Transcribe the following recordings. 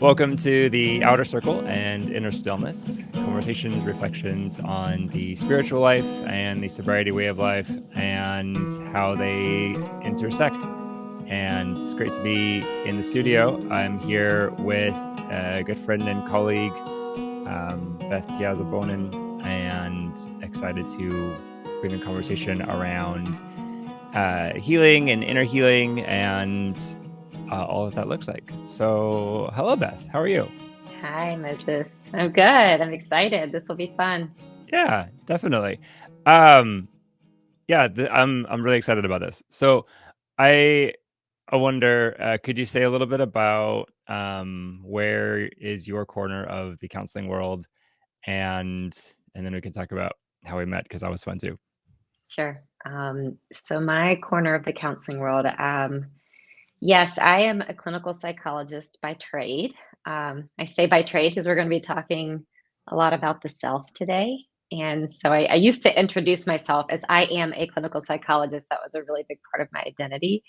Welcome to the Outer Circle and Inner Stillness, conversations, reflections on the spiritual life and the sobriety way of life and how they intersect. And it's great to be in the studio. I'm here with a good friend and colleague, Beth Piazza-Bonin, and excited to bring a conversation around healing and inner healing and all that looks like. So, hello, Beth. How are you? Hi, Moses. I'm good. I'm excited. This will be fun. Yeah, definitely. Um, yeah, I'm really excited about this. So, I I wonder, could you say a little bit about where is your corner of the counseling world, and then we can talk about how we met because that was fun too. Sure. So my corner of the counseling world, yes, I am a clinical psychologist by trade. I say by trade because we're going to be talking a lot about the self today. And so I used to introduce myself as I am a clinical psychologist. That was a really big part of my identity.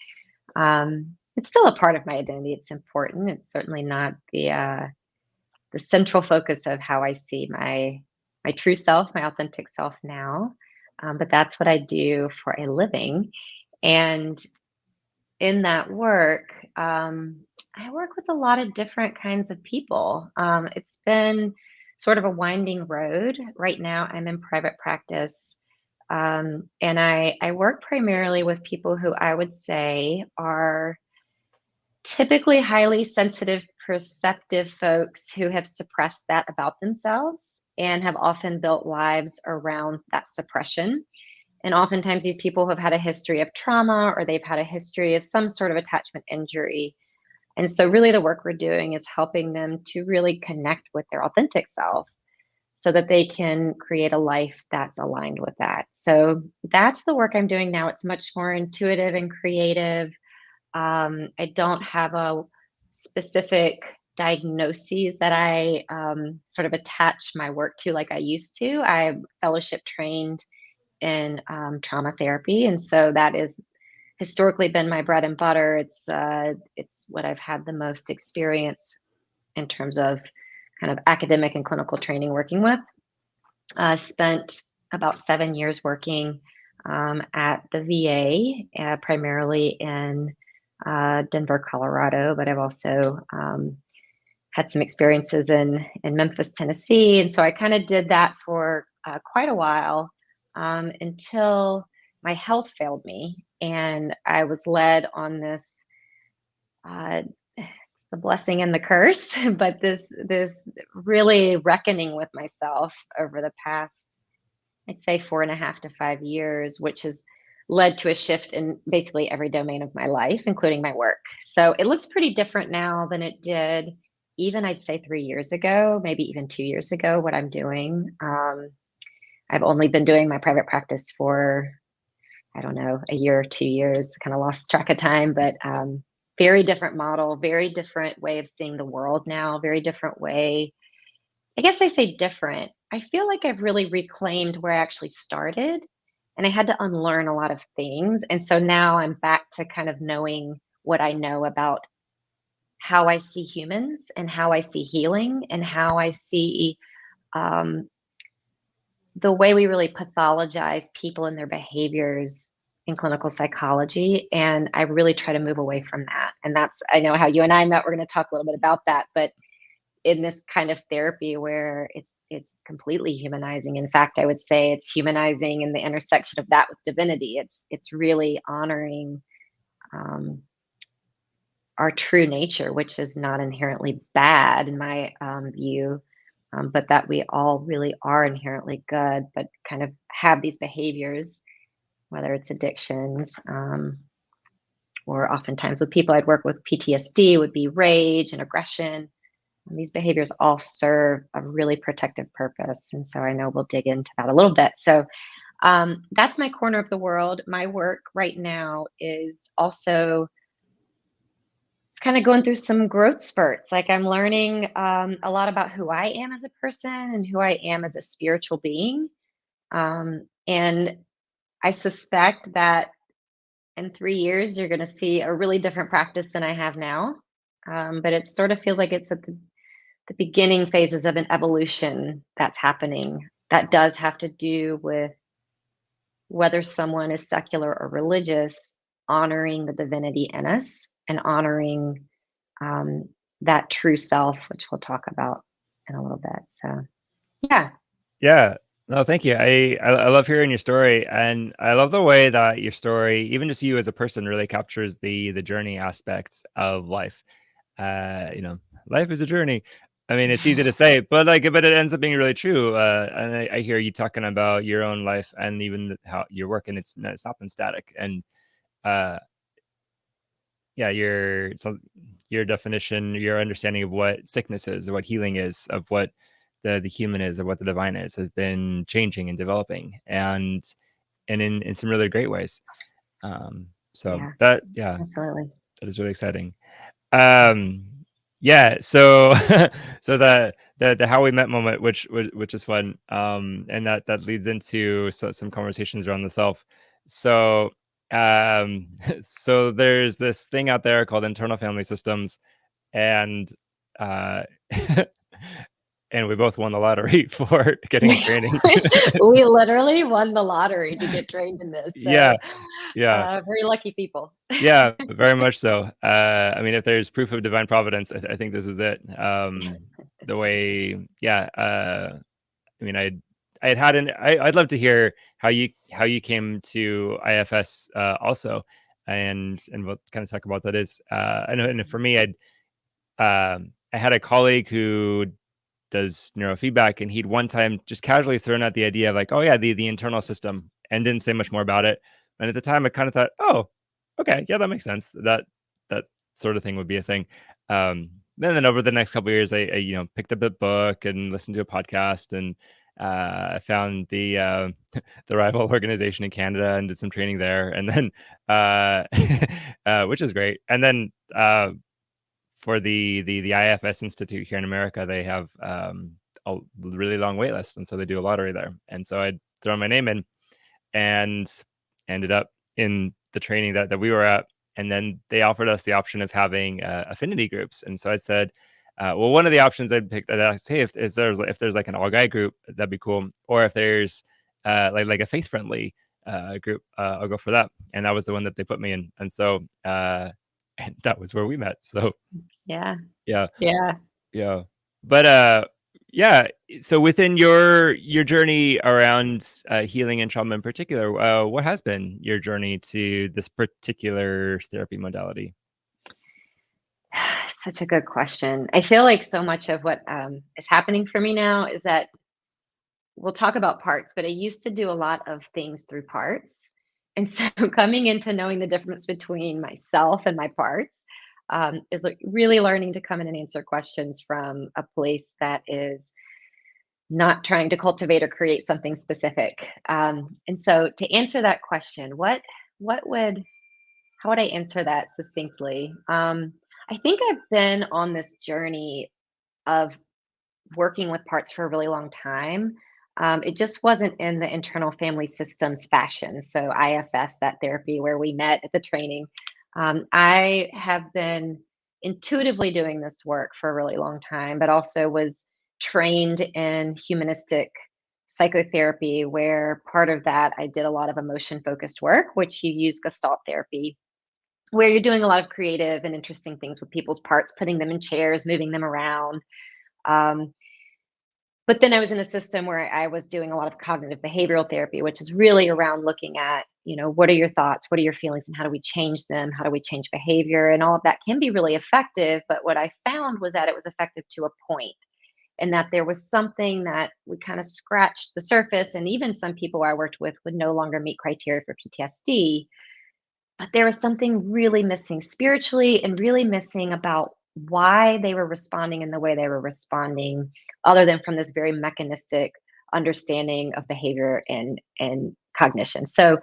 It's still a part of my identity. It's important. It's certainly not the central focus of how I see my true self, my authentic self now. But that's what I do for a living. And in that work, I work with a lot of different kinds of people. It's been sort of a winding road. Right now, I'm in private practice. And I work primarily with people who I would say are typically highly sensitive, perceptive folks who have suppressed that about themselves and have often built lives around that suppression. And oftentimes, these people have had a history of trauma or they've had a history of some sort of attachment injury. And so, really, the work we're doing is helping them to really connect with their authentic self so that they can create a life that's aligned with that. So, that's the work I'm doing now. It's much more intuitive and creative. I don't have a specific diagnoses that I sort of attach my work to like I used to. I'm fellowship trained in trauma therapy, and so that is historically been my bread and butter. It's what I've had the most experience in terms of kind of academic and clinical training working with. Spent about 7 years working at the VA, primarily in Denver, Colorado, but I've also had some experiences in Memphis, Tennessee. And so I kind of did that for quite a while until my health failed me. And I was led on this, it's the blessing and the curse, but this really reckoning with myself over the past, I'd say 4.5 to 5 years, which has led to a shift in basically every domain of my life, including my work. So it looks pretty different now than it did even, I'd say, 3 years ago, maybe even 2 years ago, what I'm doing. I've only been doing my private practice for, I don't know, a year or 2 years, kind of lost track of time, but very different model, very different way of seeing the world now, very different way. I guess I say different. I feel like I've really reclaimed where I actually started, and I had to unlearn a lot of things. And so now I'm back to kind of knowing what I know about how I see humans and how I see healing and how I see um, the way we really pathologize people and their behaviors in clinical psychology. And I really try to move away from that. And that's, I know how you and I met, we're going to talk a little bit about that, but in this kind of therapy where it's completely humanizing. In fact, I would say it's humanizing in the intersection of that with divinity. It's really honoring um, our true nature, which is not inherently bad in my view, but that we all really are inherently good, but kind of have these behaviors, whether it's addictions, or oftentimes with people I'd work with, PTSD would be rage and aggression. And these behaviors all serve a really protective purpose. And so I know we'll dig into that a little bit. So that's my corner of the world. My work right now is also, it's kind of going through some growth spurts. Like I'm learning a lot about who I am as a person and who I am as a spiritual being. And I suspect that in 3 years, you're going to see a really different practice than I have now. but it sort of feels like it's at the beginning phases of an evolution that's happening that does have to do with whether someone is secular or religious, honoring the divinity in us and honoring um, that true self, which we'll talk about in a little bit. So, yeah. Yeah. No, thank you. I love hearing your story, and I love the way that your story, even just you as a person, really captures the journey aspects of life. You know, life is a journey. I mean, it's easy to say, but but it ends up being really true. And I hear you talking about your own life and even how you're working. It's not been static, and uh, yeah, your definition, your understanding of what sickness is, of what healing is, of what the human is, of what the divine is, has been changing and developing, and in some really great ways. So Yeah, that yeah, absolutely. that is really exciting. Um, yeah, so so the how we met moment, which is fun, and that leads into some conversations around the self. So so there's this thing out there called internal family systems, and uh, and we both won the lottery for getting training. We literally won the lottery to get trained in this. Yeah, So, yeah. very lucky people. Yeah, very much so. I mean, if there's proof of divine providence, I think this is it. The way, yeah. I mean, I'd love to hear how you came to IFS also, and we'll kind of talk about that is. I know, and for me, I had a colleague who does neurofeedback, and he'd one time just casually thrown out the idea of like, oh yeah, the internal system, and didn't say much more about it. And at the time, I kind of thought, oh, okay, yeah, that makes sense. That sort of thing would be a thing. Then over the next couple of years, I picked up a book and listened to a podcast, and I found the rival organization in Canada and did some training there, and then which is great. And then for the IFS Institute here in America, they have a really long wait list, and so they do a lottery there. And so I'd thrown my name in and ended up in the training that we were at. And then they offered us the option of having affinity groups. And so I said, well, one of the options I'd picked, I'd asked, hey, if there's like an all guy group, that'd be cool. Or if there's like a faith friendly group, I'll go for that. And that was the one that they put me in. And so and that was where we met. So Yeah. yeah, Yeah. yeah. But yeah, so within your journey around healing and trauma in particular, what has been your journey to this particular therapy modality? Such a good question. I feel like so much of what is happening for me now is that we'll talk about parts, but I used to do a lot of things through parts. And so coming into knowing the difference between myself and my parts is like really learning to come in and answer questions from a place that is not trying to cultivate or create something specific. And so to answer that question, what would how would I answer that succinctly? I think I've been on this journey of working with parts for a really long time. It just wasn't in the internal family systems fashion. So IFS, that therapy where we met at the training. I have been intuitively doing this work for a really long time, but also was trained in humanistic psychotherapy, where part of that I did a lot of emotion focused work, which you use Gestalt therapy, where you're doing a lot of creative and interesting things with people's parts, putting them in chairs, moving them around. Um, but then I was in a system where I was doing a lot of cognitive behavioral therapy, which is really around looking at, what are your thoughts? What are your feelings? And how do we change them? How do we change behavior? And all of that can be really effective. But what I found was that it was effective to a point, and that there was something that we kind of scratched the surface. And even some people I worked with would no longer meet criteria for PTSD. But there was something really missing spiritually and really missing about why they were responding in the way they were responding, other than from this very mechanistic understanding of behavior and cognition. So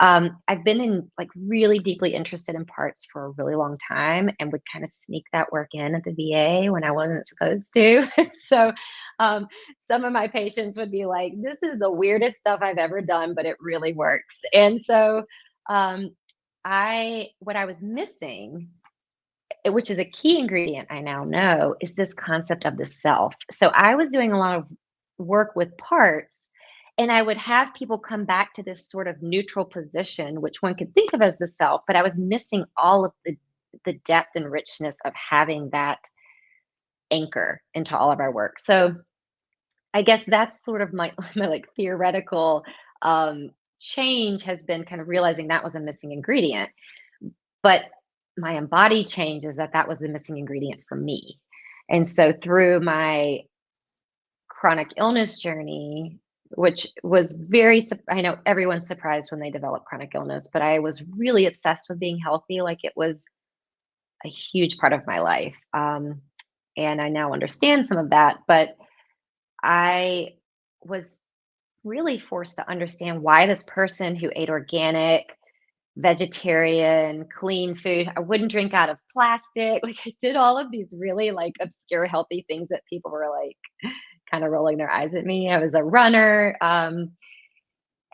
I've been in like really deeply interested in parts for a really long time, and would kind of sneak that work in at the VA when I wasn't supposed to. So um, some of my patients would be like, "This is the weirdest stuff I've ever done, but it really works." And so um, what I was missing which is a key ingredient I now know, is this concept of the self. So I was doing a lot of work with parts, and I would have people come back to this sort of neutral position, which one could think of as the self, but I was missing all of the depth and richness of having that anchor into all of our work. So I guess that's sort of my my like theoretical um, change has been kind of realizing that was a missing ingredient. But my embodied change is that that was the missing ingredient for me. And so through my chronic illness journey, which was I know everyone's surprised when they develop chronic illness, but I was really obsessed with being healthy. Like it was a huge part of my life. And I now understand some of that, but I was really forced to understand why this person who ate organic, vegetarian, clean food, I wouldn't drink out of plastic. Like I did all of these really like obscure healthy things that people were like kind of rolling their eyes at me. I was a runner. And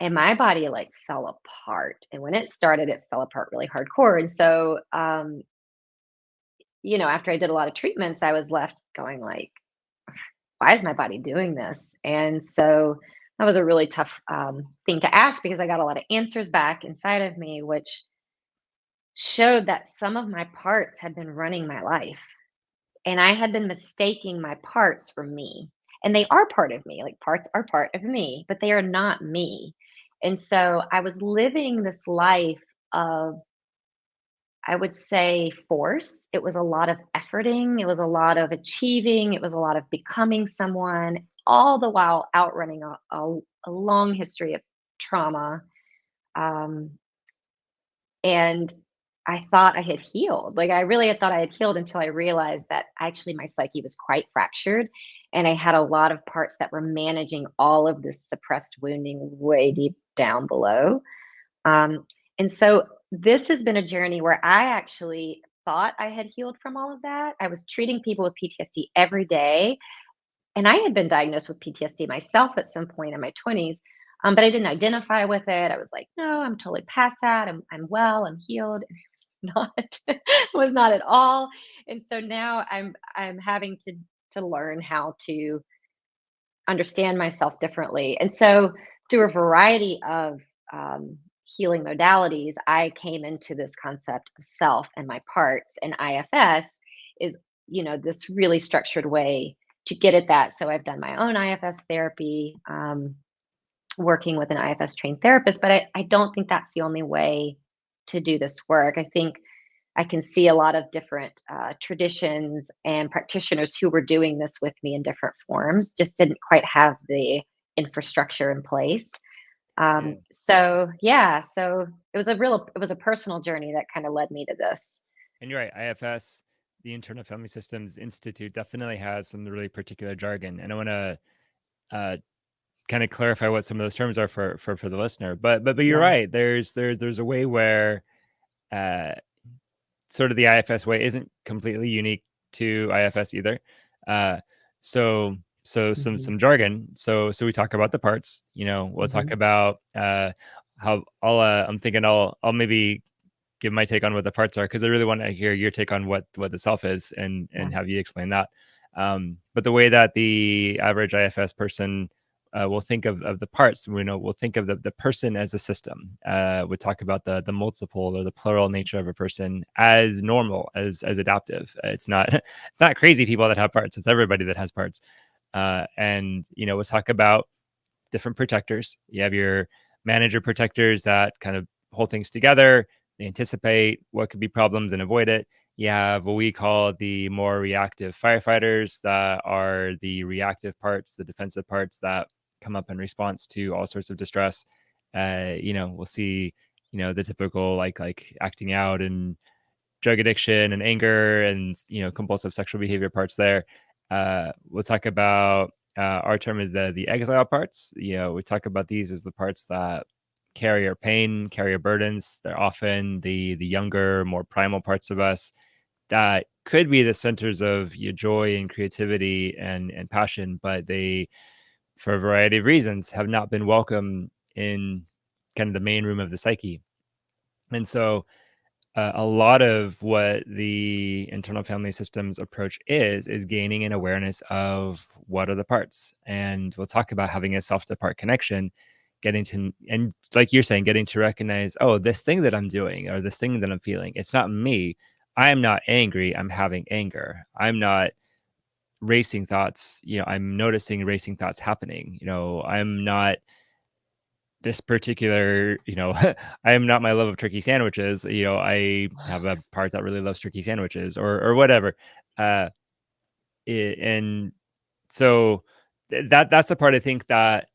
my body like fell apart. And when it started, it fell apart really hardcore. And so after I did a lot of treatments, I was left going like, why is my body doing this? And so that was a really tough thing to ask because I got a lot of answers back inside of me, which showed that some of my parts had been running my life. And I had been mistaking my parts for me. And they are part of me, like parts are part of me, but they are not me. And so I was living this life of, I would say, force. It was a lot of efforting, it was a lot of achieving, it was a lot of becoming someone, all the while outrunning a long history of trauma. Um, and I thought I had healed. Like I really had thought I had healed until I realized that actually my psyche was quite fractured. And I had a lot of parts that were managing all of this suppressed wounding way deep down below. Um, and so this has been a journey where I actually thought I had healed from all of that. I was treating people with PTSD every day. And I had been diagnosed with PTSD myself at some point in my 20s, but I didn't identify with it. I was like, no, I'm totally past that. I'm well, I'm healed. And it was not, it was not at all. And so now I'm having to learn how to understand myself differently. And so through a variety of healing modalities, I came into this concept of self and my parts, and IFS is, this really structured way to get at that. So I've done my own IFS therapy, working with an IFS trained therapist, but I don't think that's the only way to do this work. I think I can see a lot of different traditions and practitioners who were doing this with me in different forms, just didn't quite have the infrastructure in place. Yeah. So yeah, so it was a personal journey that kind of led me to this. And you're right, IFS, the Internal Family Systems Institute, definitely has some really particular jargon. And I want to uh, kind of clarify what some of those terms are for the listener. But you're Yeah. right. There's a way where uh, sort of the IFS way isn't completely unique to IFS either. Uh, so Hmm. some jargon. So we talk about the parts. We'll talk Hmm. about how I'm thinking I'll maybe give my take on what the parts are because I really want to hear your take on what the self is and Yeah. have you explain that. But the way that the average IFS person will think of the parts, we'll think of the person as a system. We talk about the multiple or the plural nature of a person as normal, as adaptive. It's not it's not crazy people that have parts. It's everybody that has parts. And we'll talk about different protectors. You have your manager protectors that kind of hold things together. They anticipate what could be problems and avoid it. You have what we call the more reactive firefighters that are the reactive parts, the defensive parts that come up in response to all sorts of distress. We'll see, the typical like acting out and drug addiction and anger and compulsive sexual behavior parts there. We'll talk about our term is the exile parts. We talk about these as the parts that carry our pain, carry our burdens. They're often the younger, more primal parts of us that could be the centers of your joy and creativity and passion, but they, for a variety of reasons, have not been welcome in kind of the main room of the psyche. And so a lot of what the internal family systems approach is gaining an awareness of what are the parts. And we'll talk about having a self to part connection, getting to, and like you're saying, getting to recognize, oh, this thing that I'm doing or this thing that I'm feeling, it's not me. I'm not angry. I'm having anger. I'm not racing thoughts. I'm noticing racing thoughts happening. I'm not this particular, I am not my love of turkey sandwiches. I have a part that really loves turkey sandwiches or whatever. Uh, and so that's the part I think that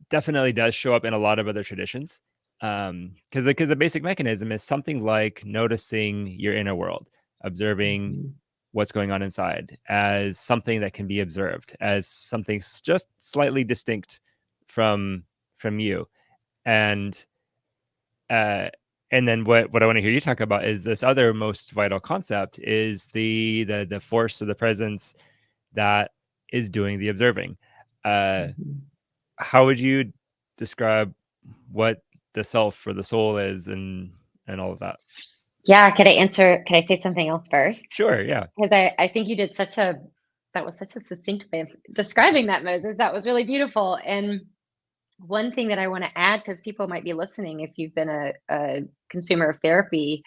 definitely does show up in a lot of other traditions. Because the basic mechanism is something like noticing your inner world, observing Mhm. what's going on inside as something that can be observed, as something just slightly distinct from you. And uh, and then what I want to hear you talk about is this other most vital concept is the force or the presence that is doing the observing. Uh, Mhm. how would you describe what the self or the soul is and all of that? Yeah, could I say something else first? Sure, yeah. Because I think you did that was such a succinct way of describing that, Moses. That was really beautiful. And one thing that I want to add, because people might be listening if you've been a consumer of therapy,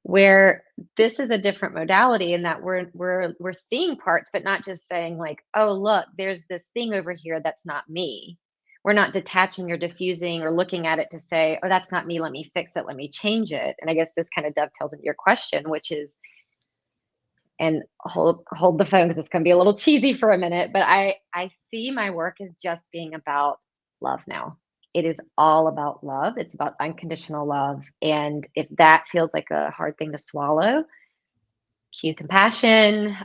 where this is a different modality in that we're seeing parts, but not just saying like, oh, look, there's this thing over here that's not me. We're not detaching or diffusing or looking at it to say, oh, that's not me, let me fix it, let me change it. And I guess this kind of dovetails into your question, which is, and hold the phone because it's going to be a little cheesy for a minute, but I see my work as just being about love now. It is all about love. It's about unconditional love. And if that feels like a hard thing to swallow, cue compassion,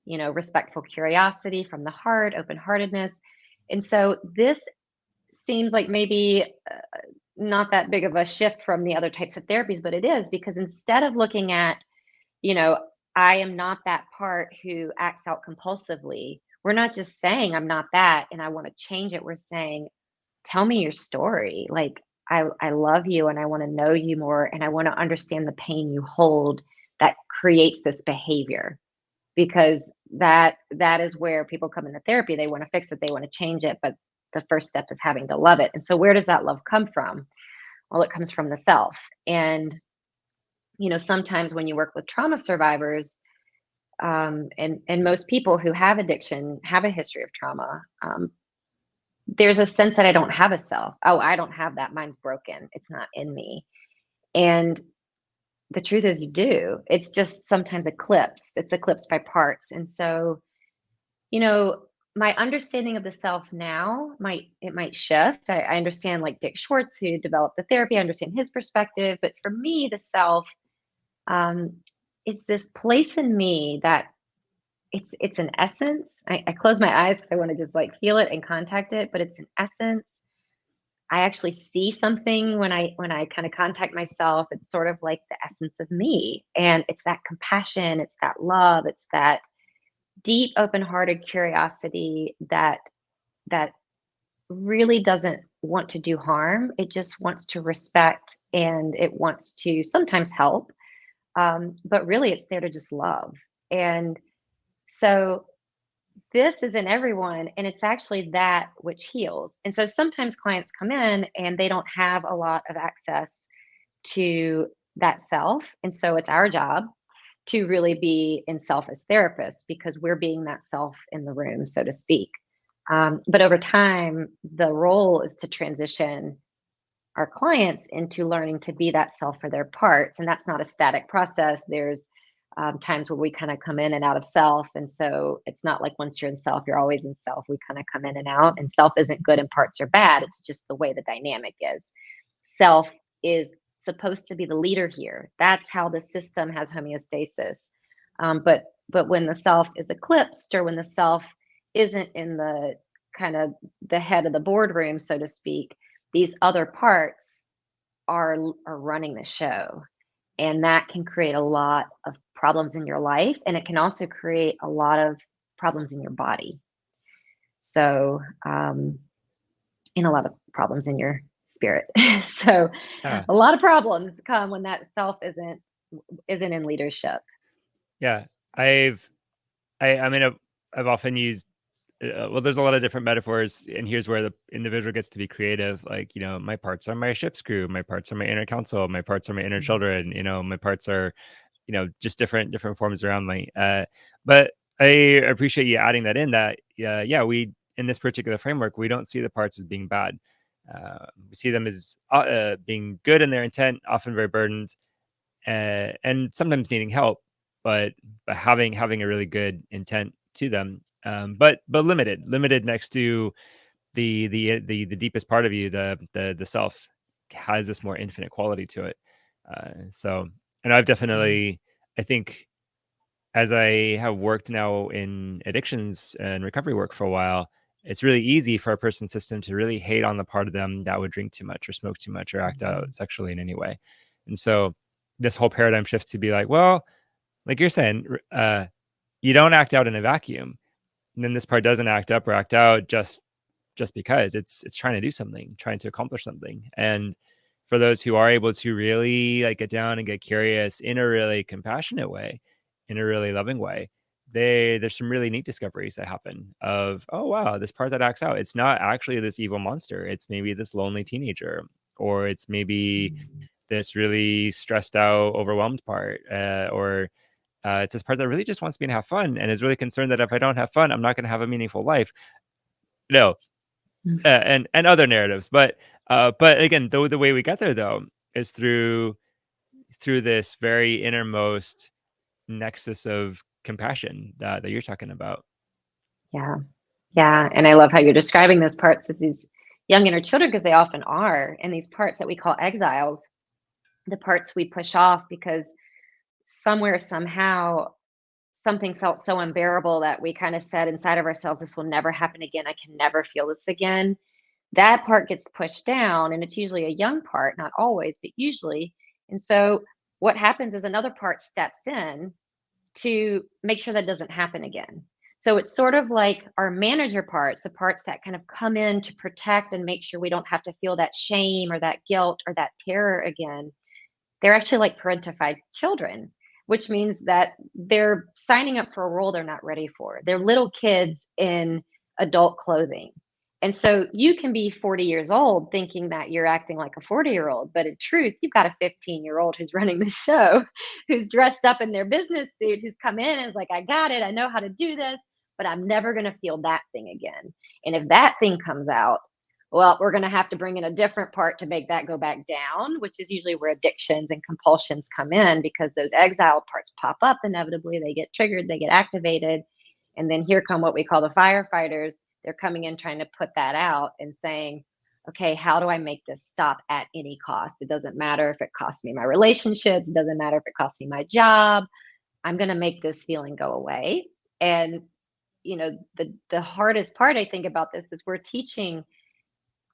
respectful curiosity from the heart, open heartedness. And so this seems like maybe not that big of a shift from the other types of therapies, but it is, because instead of looking at, you know, I am not that part who acts out compulsively. We're not just saying I'm not that and I want to change it. We're saying, tell me your story. Like, I love you and I want to know you more and I want to understand the pain you hold that creates this behavior. Because that is where people come into therapy. They want to fix it, they want to change it, but the first step is having to love it. And so where does that love come from? Well, it comes from the self. And sometimes when you work with trauma survivors, and most people who have addiction have a history of trauma. There's a sense that I don't have a self. Oh, I don't have that. Mine's broken. It's not in me. And the truth is, you do. It's just sometimes eclipsed. It's eclipsed by parts. And so, you know, my understanding of the self now might shift. I understand like Dick Schwartz, who developed the therapy. I understand his perspective. But for me, the self, um, it's this place in me that it's an essence. I close my eyes because I want to just like feel it and contact it, but it's an essence. I actually see something when I kind of contact myself. It's sort of like the essence of me. And it's that compassion, it's that love, it's that deep, open-hearted curiosity that really doesn't want to do harm. It just wants to respect and it wants to sometimes help. But really it's there to just love. And so this is in everyone, and it's actually that which heals. And so sometimes clients come in and they don't have a lot of access to that self. And so it's our job to really be in self as therapists because we're being that self in the room, so to speak. But over time, the role is to transition our clients into learning to be that self for their parts. And that's not a static process. There's times where we kind of come in and out of self. And so it's not like once you're in self, you're always in self. We kind of come in and out, and self isn't good and parts are bad. It's just the way the dynamic is. Self is supposed to be the leader here. That's how the system has homeostasis. But when the self is eclipsed, or when the self isn't in the kind of the head of the boardroom, so to speak, these other parts are running the show, and that can create a lot of problems in your life, and it can also create a lot of problems in your body. So, and a lot of problems in your spirit. So Yeah. a lot of problems come when that self isn't in leadership. Yeah. I mean, I've often used, well, there's a lot of different metaphors, and here's where the individual gets to be creative. Like, my parts are my ship's crew, my parts are my inner council, my parts are my inner children, my parts are, just different forms around me. But I appreciate you adding that in, that, yeah, we, in this particular framework, we don't see the parts as being bad. We see them as being good in their intent, often very burdened, and sometimes needing help, but having a really good intent to them, but limited next to the deepest part of you, the self has this more infinite quality to it. So, and I've definitely, I think, as I have worked now in addictions and recovery work for a while, it's really easy for a person's system to really hate on the part of them that would drink too much or smoke too much or act out sexually in any way. And so this whole paradigm shift to be like, well, like you're saying, you don't act out in a vacuum. And then this part doesn't act up or act out just because it's trying to do something, trying to accomplish something. And for those who are able to really like get down and get curious in a really compassionate way, in a really loving way, there's some really neat discoveries that happen of, oh wow, this part that acts out, it's not actually this evil monster. It's maybe this lonely teenager, or it's maybe this really stressed out, overwhelmed part, or it's this part that really just wants me to have fun and is really concerned that if I don't have fun, I'm not going to have a meaningful life. No, and other narratives, but again, the way we get there though is through this very innermost nexus of compassion that you're talking about. Yeah. Yeah. And I love how you're describing those parts as these young inner children, because they often are. And these parts that we call exiles, the parts we push off because somewhere, somehow, something felt so unbearable that we kind of said inside of ourselves, this will never happen again. I can never feel this again. That part gets pushed down, and it's usually a young part, not always, but usually. And so what happens is another part steps in to make sure that doesn't happen again. So it's sort of like our manager parts, the parts that kind of come in to protect and make sure we don't have to feel that shame or that guilt or that terror again. They're actually like parentified children, which means that they're signing up for a role they're not ready for. They're little kids in adult clothing. And so you can be 40 years old thinking that you're acting like a 40-year-old, but in truth, you've got a 15-year-old who's running the show, who's dressed up in their business suit, who's come in and is like, I got it, I know how to do this, but I'm never going to feel that thing again. And if that thing comes out, well, we're going to have to bring in a different part to make that go back down, which is usually where addictions and compulsions come in, because those exiled parts pop up inevitably. They get triggered, they get activated. And then here come what we call the firefighters. They're coming in trying to put that out and saying, okay, how do I make this stop at any cost? It doesn't matter if it costs me my relationships, it doesn't matter if it costs me my job. I'm going to make this feeling go away. And the hardest part I think about this is we're teaching,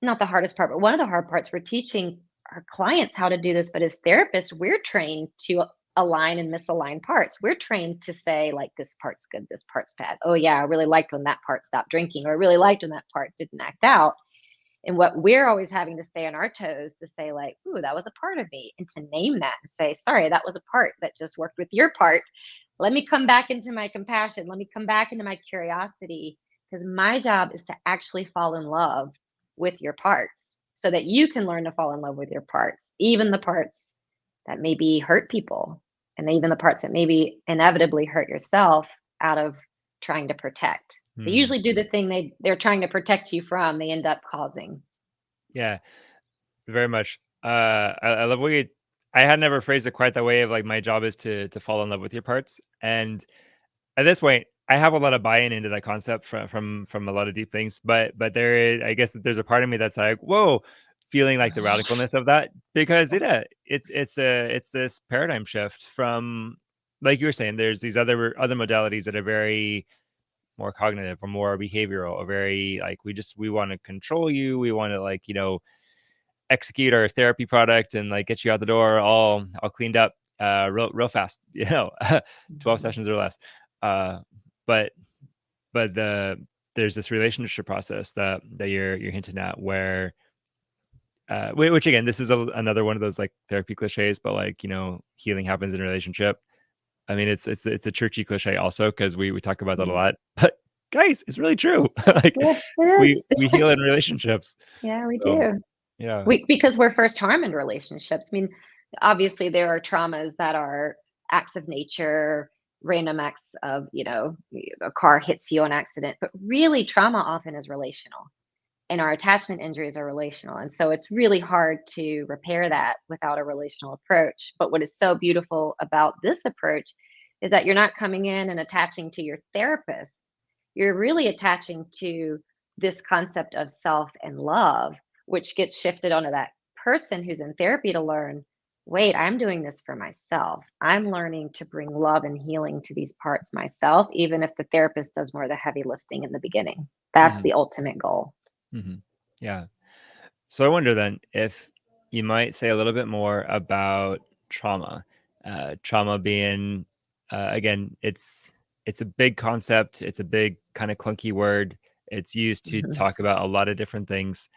not the hardest part, but one of the hard parts, we're teaching our clients how to do this. But as therapists, we're trained to align and misalign parts. We're trained to say, like, this part's good, this part's bad. Oh, yeah, I really liked when that part stopped drinking, or I really liked when that part didn't act out. And what we're always having to stay on our toes to say, like, ooh, that was a part of me, and to name that and say, sorry, that was a part that just worked with your part. Let me come back into my compassion. Let me come back into my curiosity, because my job is to actually fall in love with your parts so that you can learn to fall in love with your parts, even the parts that maybe hurt people, and even the parts that maybe inevitably hurt yourself out of trying to protect. They Hmm. usually do the thing they're trying to protect you from, they end up causing. Yeah, very much. I love what you. I had never phrased it quite that way. Of like, my job is to fall in love with your parts, and at this point, I have a lot of buy-in into that concept from a lot of deep things. But there is, I guess, that there's a part of me that's like, whoa, feeling like the radicalness of that, because it's this paradigm shift from, like you were saying, there's these other modalities that are very more cognitive or more behavioral, or very like, we want to control you, we want to, like, execute our therapy product and like get you out the door all cleaned up real fast, 12 Mhm. sessions or less. uh but there's this relationship process that you're hinting at, where which again, this is another one of those like therapy cliches, but like, healing happens in a relationship. I mean, it's a churchy cliche also, because we talk about that a Mm. lot. But guys, it's really true. Like Yeah, it is. we heal in relationships. Yeah, we So do. yeah. Because we're first harmed in relationships. I mean, obviously there are traumas that are acts of nature, random acts of, a car hits you on accident, but really trauma often is relational. And our attachment injuries are relational. And so it's really hard to repair that without a relational approach. But what is so beautiful about this approach is that you're not coming in and attaching to your therapist. You're really attaching to this concept of self and love, which gets shifted onto that person who's in therapy to learn, wait, I'm doing this for myself. I'm learning to bring love and healing to these parts myself, even if the therapist does more of the heavy lifting in the beginning. That's Hmm. the ultimate goal. Hmm. Yeah. So I wonder then if you might say a little bit more about trauma. Trauma being, again, it's a big concept. It's a big kind of clunky word. It's used to Mhm. talk about a lot of different things.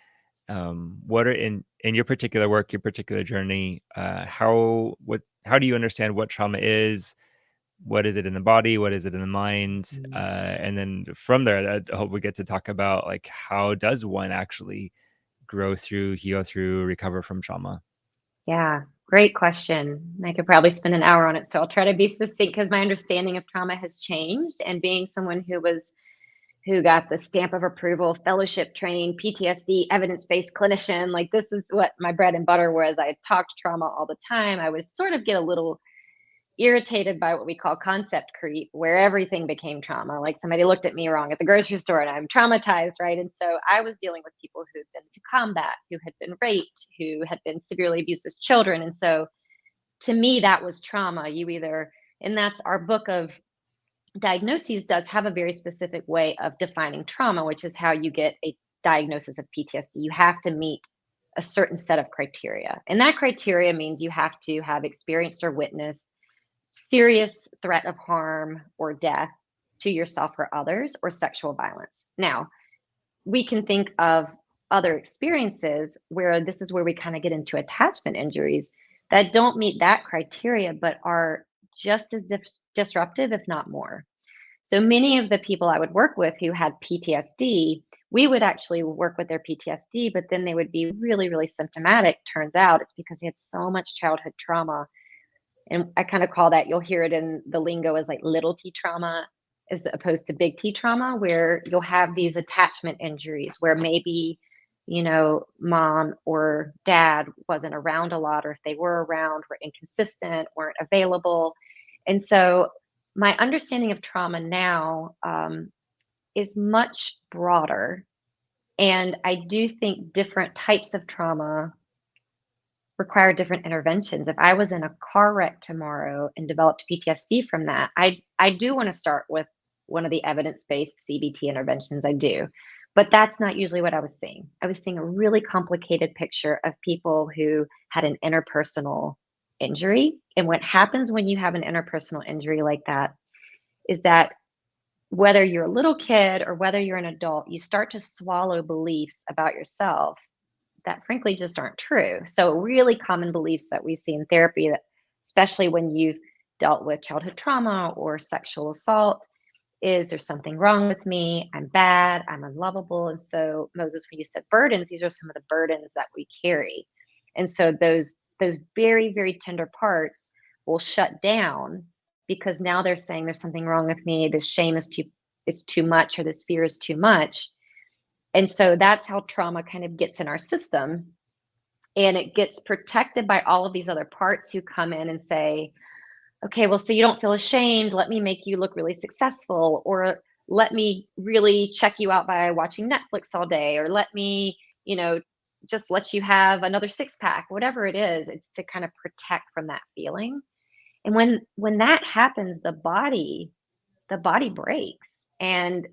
What are in your particular work, your particular journey? How do you understand what trauma is? What is it in the body? What is it in the mind? Mm. And then from there, I hope we get to talk about like how does one actually grow through, heal through, recover from trauma? Yeah, great question. I could probably spend an hour on it, so I'll try to be succinct because my understanding of trauma has changed. And being someone who got the stamp of approval, fellowship trained, PTSD, evidence-based clinician, like this is what my bread and butter was. I talked trauma all the time. I would sort of get a little irritated by what we call concept creep, where everything became trauma. Like somebody looked at me wrong at the grocery store and I'm traumatized, right? And so I was dealing with people who'd been to combat, who had been raped, who had been severely abused as children. And so to me, that was trauma. And that's our book of diagnoses does have a very specific way of defining trauma, which is how you get a diagnosis of PTSD. You have to meet a certain set of criteria. And that criteria means you have to have experienced or witnessed serious threat of harm or death to yourself or others, or sexual violence. Now, we can think of other experiences where this is where we kind of get into attachment injuries that don't meet that criteria, but are just as disruptive, if not more. So many of the people I would work with who had PTSD, we would actually work with their PTSD, but then they would be really, really symptomatic. Turns out it's because they had so much childhood trauma, and I kind of call that, you'll hear it in the lingo as like little t trauma as opposed to big T trauma, where you'll have these attachment injuries where maybe, mom or dad wasn't around a lot, or if they were around, were inconsistent, weren't available. And so my understanding of trauma now is much broader. And I do think different types of trauma require different interventions. If I was in a car wreck tomorrow and developed PTSD from that, I do want to start with one of the evidence-based CBT interventions. I do. But that's not usually what I was seeing. I was seeing a really complicated picture of people who had an interpersonal injury. And what happens when you have an interpersonal injury like that is that whether you're a little kid or whether you're an adult, you start to swallow beliefs about yourself that frankly just aren't true. So, really common beliefs that we see in therapy, that especially when you've dealt with childhood trauma or sexual assault, is there's something wrong with me. I'm bad. I'm unlovable. And so, Moses, when you said burdens, these are some of the burdens that we carry. And so those very, very tender parts will shut down because now they're saying there's something wrong with me. This shame is too much, or this fear is too much. And so that's how trauma kind of gets in our system, and it gets protected by all of these other parts who come in and say, okay, well, so you don't feel ashamed. Let me make you look really successful, or let me really check you out by watching Netflix all day, or let me, just let you have another six pack, whatever it is. It's to kind of protect from that feeling. And when that happens, the body breaks. And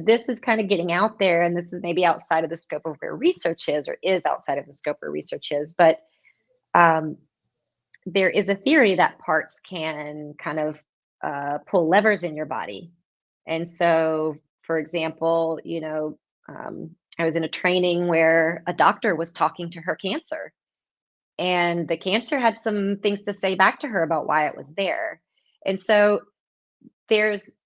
this is kind of getting out there, and this is maybe outside of the scope of where research is, or is outside of the scope where research is, but um, there is a theory that parts can kind of pull levers in your body. And so, for example, I was in a training where a doctor was talking to her cancer, and the cancer had some things to say back to her about why it was there. And so there's,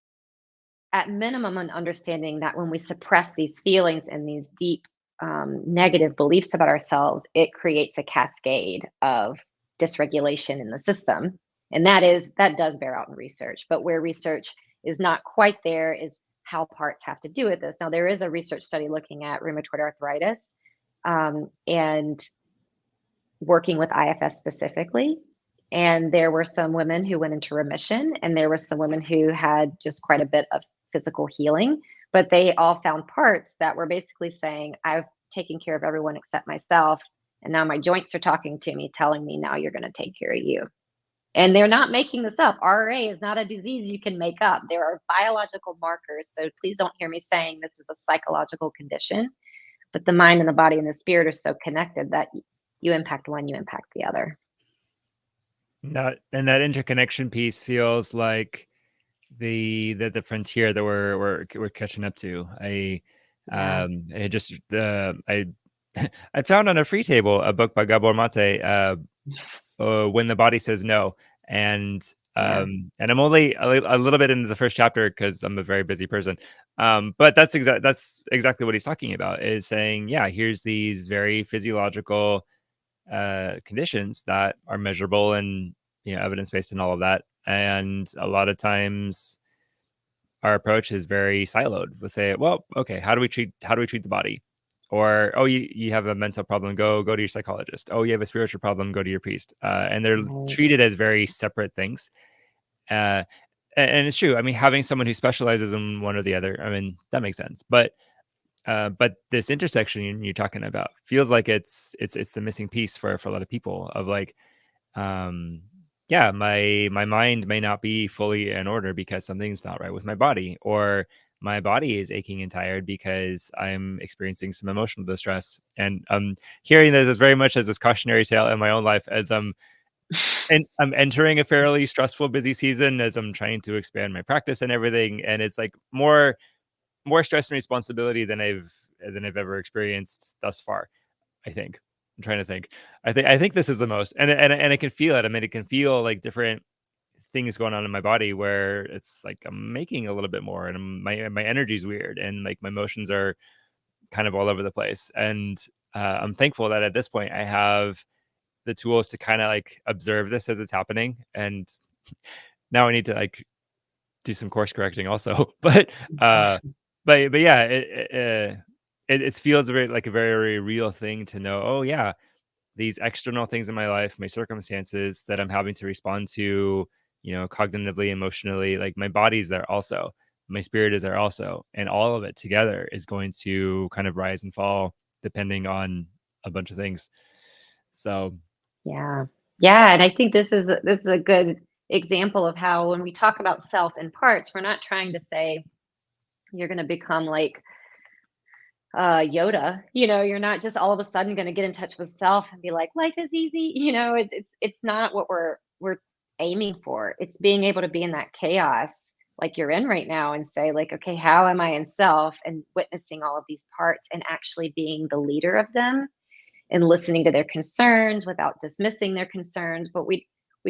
at minimum, an understanding that when we suppress these feelings and these deep negative beliefs about ourselves, it creates a cascade of dysregulation in the system. And that does bear out in research. But where research is not quite there is how parts have to do with this. Now, there is a research study looking at rheumatoid arthritis and working with IFS specifically. And there were some women who went into remission, and there were some women who had just quite a bit of physical healing, but they all found parts that were basically saying, I've taken care of everyone except myself. And now my joints are talking to me, telling me now you're going to take care of you. And they're not making this up. RA is not a disease you can make up. There are biological markers. So please don't hear me saying this is a psychological condition, but the mind and the body and the spirit are so connected that you impact one, you impact the other. And that interconnection piece feels like the frontier that we're catching up to. I I found on a free table a book by Gabor Mate, When the Body Says No, and and I'm only a little bit into the first chapter because I'm a very busy person. But that's exactly what he's talking about, is saying, yeah, here's these very physiological conditions that are measurable and evidence-based and all of that. And a lot of times our approach is very siloed. We'll say, well, okay, how do we treat the body? Or, oh, you have a mental problem, go to your psychologist. Oh, you have a spiritual problem, go to your priest. And they're treated as very separate things. And it's true. I mean, having someone who specializes in one or the other, I mean, that makes sense. But this intersection you're talking about feels like it's the missing piece for a lot of people, of like, yeah, my mind may not be fully in order because something's not right with my body, or my body is aching and tired because I'm experiencing some emotional distress. And hearing this as very much as this cautionary tale in my own life, as I'm entering a fairly stressful, busy season, as I'm trying to expand my practice and everything, and it's like more stress and responsibility than I've ever experienced thus far, I think. I'm trying to think. I think this is the most, and I can feel it. I mean, it can feel like different things going on in my body where it's like I'm making a little bit more, and my energy's weird, and like my emotions are kind of all over the place. And I'm thankful that at this point I have the tools to kind of like observe this as it's happening. And now I need to like do some course correcting also. But yeah, it feels like a very real thing to know. Oh yeah, these external things in my life, my circumstances that I'm having to respond to, cognitively, emotionally, like my body's there also, my spirit is there also, and all of it together is going to kind of rise and fall depending on a bunch of things. So yeah, and I think this is a good example of how, when we talk about self in parts, we're not trying to say you're going to become like Yoda. You're not just all of a sudden going to get in touch with self and be like, life is easy. It's not what we're aiming for. It's being able to be in that chaos like you're in right now and say, like, okay, how am I in self, and witnessing all of these parts and actually being the leader of them and listening to their concerns without dismissing their concerns. But we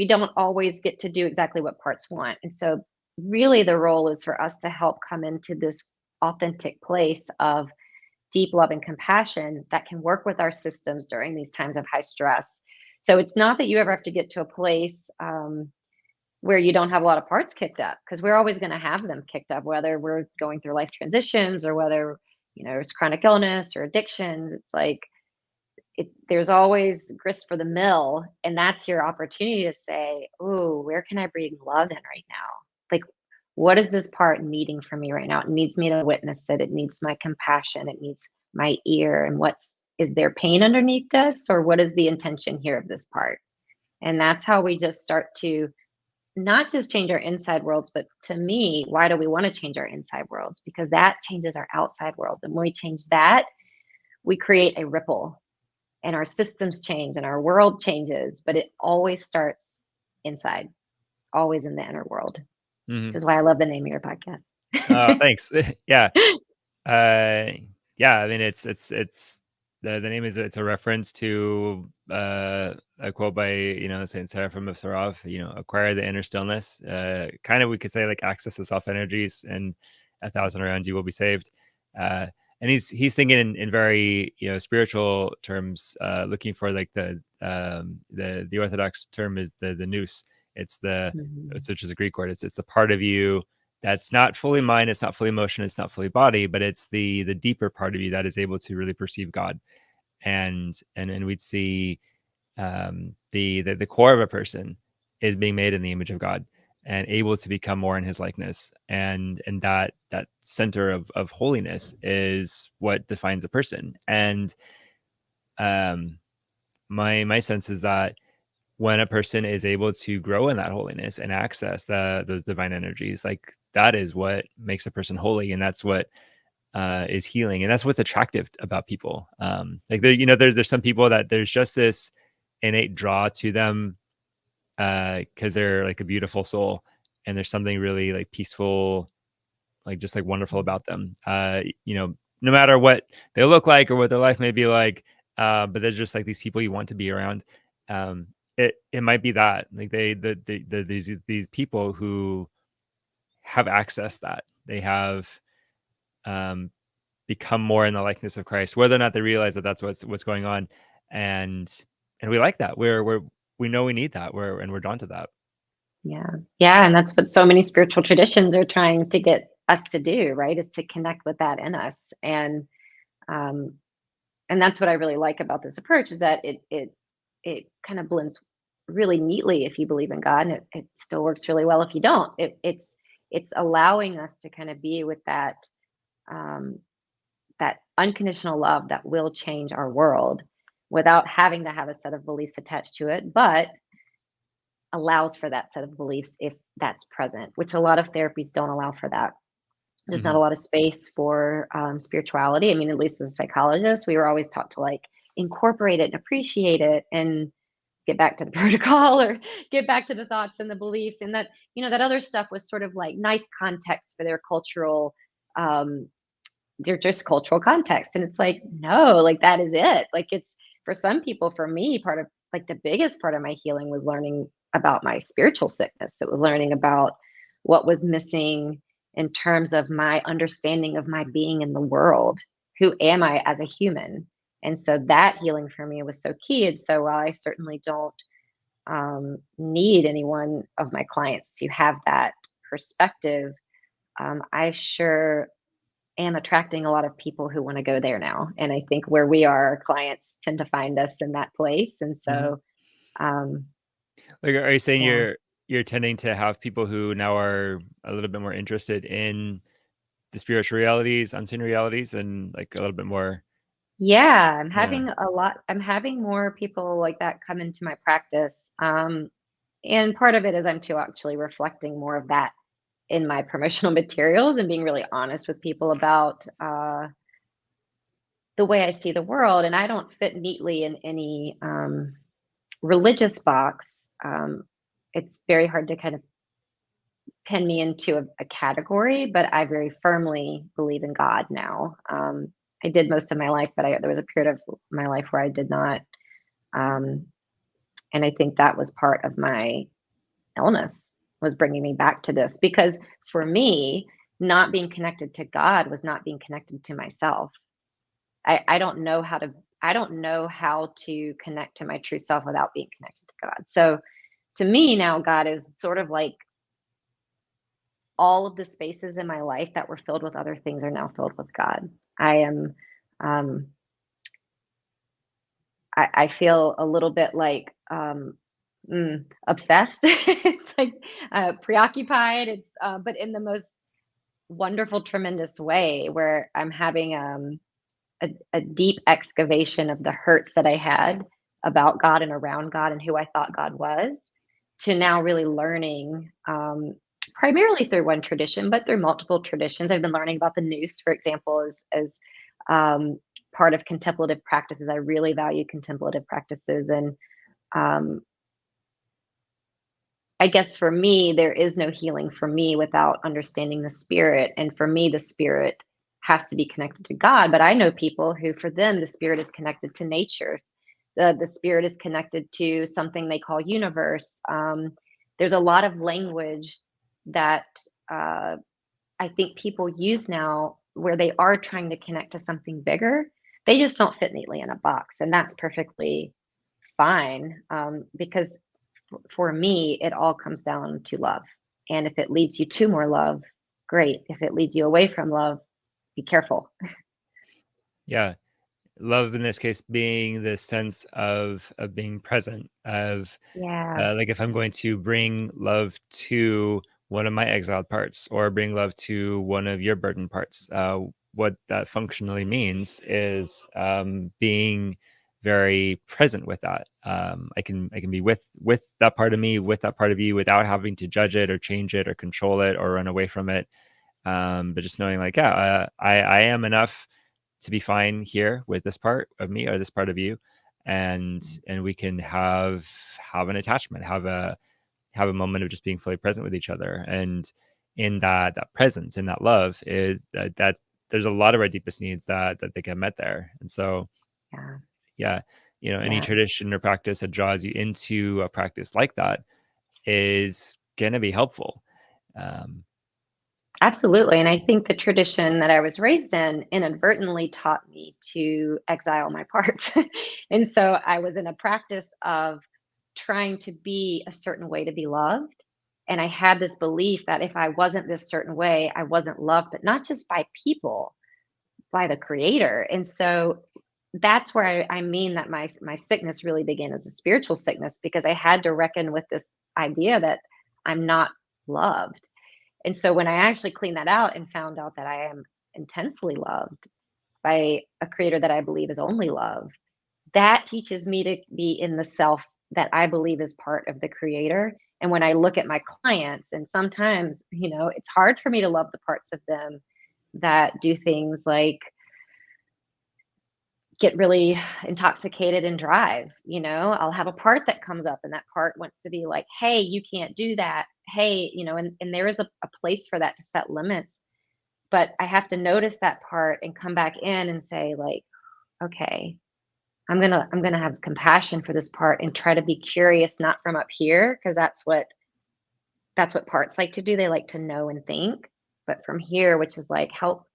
don't always get to do exactly what parts want. And so really the role is for us to help come into this authentic place of deep love and compassion that can work with our systems during these times of high stress. So it's not that you ever have to get to a place where you don't have a lot of parts kicked up, because we're always going to have them kicked up, whether we're going through life transitions or whether it's chronic illness or addiction. It's like there's always grist for the mill, and that's your opportunity to say, oh, where can I bring love in right now? Like, what is this part needing from me right now? It needs me to witness it. It needs my compassion. It needs my ear. And is there pain underneath this, or what is the intention here of this part? And that's how we just start to not just change our inside worlds, but to me, why do we want to change our inside worlds? Because that changes our outside worlds. And when we change that, we create a ripple, and our systems change and our world changes, but it always starts inside, always in the inner world, which is why I love the name of your podcast. thanks. Yeah. Yeah, I mean it's the name is it's a reference to a quote by Saint Seraphim of Sarov, acquire the inner stillness. Kind of we could say like access the self energies, and 1,000 around you will be saved. And he's thinking in very spiritual terms, looking for like the orthodox term is the nous. It's the Mhm. which is a Greek word. It's the part of you that's not fully mind, it's not fully emotion, it's not fully body, but it's the deeper part of you that is able to really perceive God. And we'd see the core of a person is being made in the image of God and able to become more in his likeness. And that center of holiness is what defines a person. And um my sense is that when a person is able to grow in that holiness and access those divine energies, like that is what makes a person holy, and that's what is healing, and that's what's attractive about people. Like there's some people that there's just this innate draw to them because they're like a beautiful soul, and there's something really like peaceful, like just like wonderful about them. No matter what they look like or what their life may be like, but there's just like these people you want to be around. It might be that like these people who have access that they have um, become more in the likeness of Christ, whether or not they realize that that's what's going on, and we like that. We know we need that. We're drawn to that. Yeah. Yeah, and that's what so many spiritual traditions are trying to get us to do, right? Is to connect with that in us. Um and that's what I really like about this approach is that it kind of blends really neatly if you believe in God, and it still works really well if you don't. It's allowing us to kind of be with um that unconditional love that will change our world without having to have a set of beliefs attached to it, but allows for that set of beliefs if that's present, which a lot of therapies don't allow for that. There's not Mm-hmm. a lot of space for spirituality. I mean, at least as a psychologist, we were always taught to like incorporate it and appreciate it and get back to the protocol or get back to the thoughts and the beliefs. And that, that other stuff was sort of like nice context for um, their just cultural context. And it's like, no, like that is it. Like it's for some people, for me, part of like the biggest part of my healing was learning about my spiritual sickness. It was learning about what was missing in terms of my understanding of my being in the world. Who am I as a human? And so that healing for me was so key. And so while I certainly don't need any one of my clients to have that perspective, I sure am attracting a lot of people who want to go there now. And I think where we are, our clients tend to find us in that place. And Mm-hmm. so, um, Like, are you saying yeah. you're tending to have people who now are a little bit more interested in the spiritual realities, unseen realities, and like a little bit more? Yeah, Yeah. I'm having more people like that come into my practice. And part of it is I'm too actually reflecting more of that in my promotional materials and being really honest with people about the way I see the world. And I don't fit neatly in any religious box. It's very hard to kind of pin me into a category, but I very firmly believe in God now. I did most of my life, but there was a period of my life where I did not. Um, and I think that was part of my illness was bringing me back to this because for me, not being connected to God was not being connected to myself. I don't know how to I don't know how to connect to my true self without being connected to God. So to me now God is sort of like all of the spaces in my life that were filled with other things are now filled with God. I am um I feel a little bit like obsessed. It's like preoccupied. It's but in the most wonderful, tremendous way where I'm having a deep excavation of the hurts that I had about God and around God and who I thought God was, to now really learning, primarily through one tradition, but through multiple traditions. I've been learning about the noose, for example, as um, part of contemplative practices. I really value contemplative practices, and um, I guess for me, there is no healing for me without understanding the spirit, and for me, the spirit has to be connected to God. But I know people who, for them, the spirit is connected to nature. The spirit is connected to something they call universe. There's a lot of language that I think people use now where they are trying to connect to something bigger. They just don't fit neatly in a box, and that's perfectly fine. Because for me, it all comes down to love. And if it leads you to more love, great. If it leads you away from love, be careful. Yeah. Love in this case being the sense of being present, of Yeah. like if I'm going to bring love to one of my exiled parts or bring love to one of your burdened parts, what that functionally means is being very present with that. I can be with that part of me, with that part of you, without having to judge it or change it or control it or run away from it. But just knowing like, yeah, I am enough to be fine here with this part of me or this part of you, and we can have an attachment, have a moment of just being fully present with each other. And in that presence, in that love, is that there's a lot of our deepest needs that they get met there. And so Yeah. yeah, any Yeah. tradition or practice that draws you into a practice like that is going to be helpful. um, Absolutely. And I think the tradition that I was raised in inadvertently taught me to exile my parts. And so I was in a practice of trying to be a certain way to be loved. And I had this belief that if I wasn't this certain way, I wasn't loved, but not just by people, by the creator. And so that's where I mean that my sickness really began as a spiritual sickness, because I had to reckon with this idea that I'm not loved. And so when I actually cleaned that out and found out that I am intensely loved by a creator that I believe is only love, that teaches me to be in the self that I believe is part of the creator. And when I look at my clients, and sometimes, it's hard for me to love the parts of them that do things like get really intoxicated and drive. I'll have a part that comes up, and that part wants to be like, hey, you can't do that. Hey, and there is a place for that, to set limits. But I have to notice that part and come back in and say, like, okay, I'm gonna have compassion for this part and try to be curious, not from up here, because that's what parts like to do. They like to know and think, but from here, which is like, help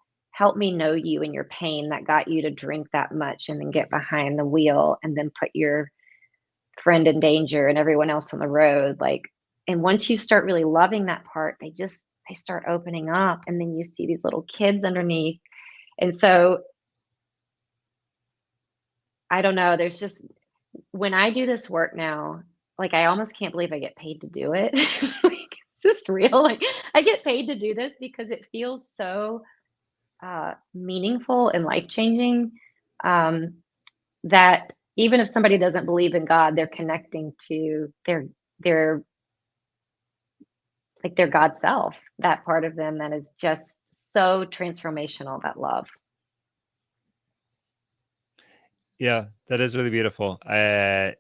me know you and your pain that got you to drink that much and then get behind the wheel and then put your friend in danger and everyone else on the road. Like, and once you start really loving that part, they start opening up, and then you see these little kids underneath. And so I don't know, there's just, when I do this work now, like, I almost can't believe I get paid to do it. Like, is this real? Like, I get paid to do this because it feels so meaningful and life changing, um, that even if somebody doesn't believe in God, they're connecting to their like their God self, that part of them that is just so transformational. That love. yeah, that is really beautiful. Yeah,